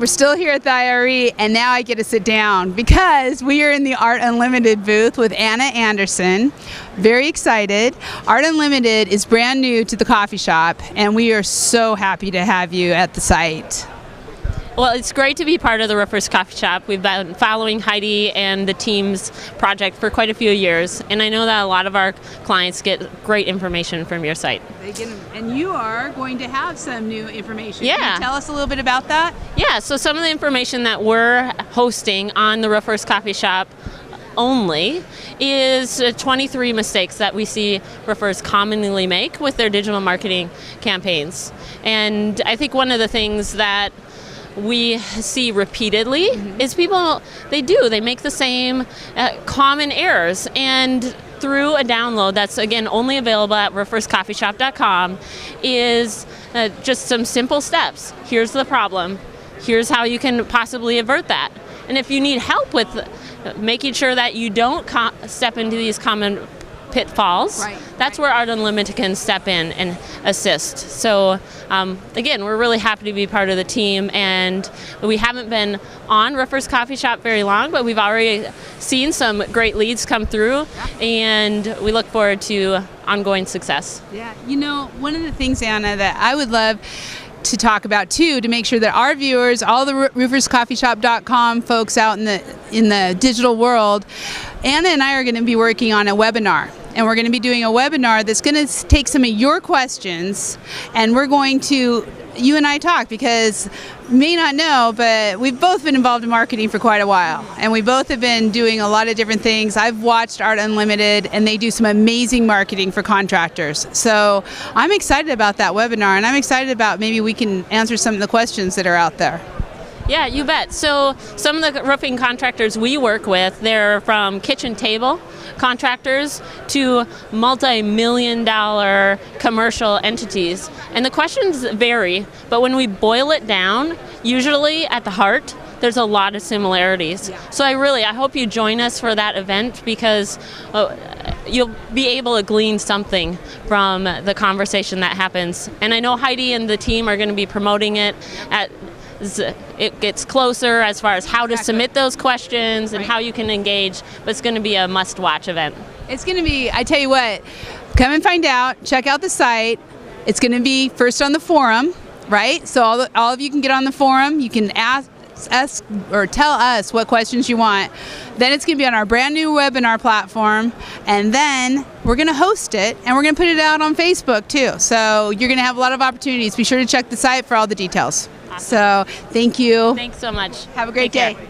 We're still here at the IRE, and now I get to sit down because we are in the Art Unlimited booth with Anna Anderson. Very excited. Art Unlimited is brand new to the coffee shop, and we are so happy to have you at the site. Well, it's great to be part of the Roofers Coffee Shop. We've been following Heidi and the team's project for quite a few years, and I know that a lot of our clients get great information from your site. And you are going to have some new information. Yeah. Can you tell us a little bit about that? Yeah, so some of the information that we're hosting on the Roofers Coffee Shop only is 23 mistakes that we see roofers commonly make with their digital marketing campaigns. And I think one of the things that we see repeatedly is people, they make the same common errors, and through a download that's again only available at rooferscoffeeshop.com is just some simple steps. Here's the problem, here's how you can possibly avert that, and if you need help with making sure that you don't step into these common pitfalls, that's where Art Unlimited can step in and assist. So again, we're really happy to be part of the team, and we haven't been on Roofers Coffee Shop very long, but we've already seen some great leads come through, and we look forward to ongoing success. Yeah, you know, one of the things, Anna, that I would love to talk about too, to make sure that our viewers, all the rooferscoffeeshop.com folks out in the digital world, Anna and I are going to be working on a webinar. And we're going to be doing a webinar that's going to take some of your questions, and we're going to, you and I talk, because you may not know, but we've both been involved in marketing for quite a while, and we both have been doing a lot of different things. I've watched Art Unlimited, and they do some amazing marketing for contractors. So I'm excited about that webinar, and I'm excited about maybe we can answer some of the questions that are out there. Yeah, you bet. So some of the roofing contractors we work with, they're from kitchen table contractors to multi-million-dollar commercial entities. And the questions vary, but when we boil it down, usually at the heart, there's a lot of similarities. Yeah. So I hope you join us for that event, because you'll be able to glean something from the conversation that happens. And I know Heidi and the team are going to be promoting it as it gets closer as far as how to submit those questions and how you can engage, but it's going to be a must-watch event. It's going to be, I tell you what, come and find out, check out the site. It's going to be first on the forum, right? So all of you can get on the forum, you can ask or tell us what questions you want. Then it's going to be on our brand new webinar platform, and then we're going to host it, and we're going to put it out on Facebook too. So you're going to have a lot of opportunities. Be sure to check the site for all the details. Awesome. So thank you. Thanks so much. Have a great day. Take care.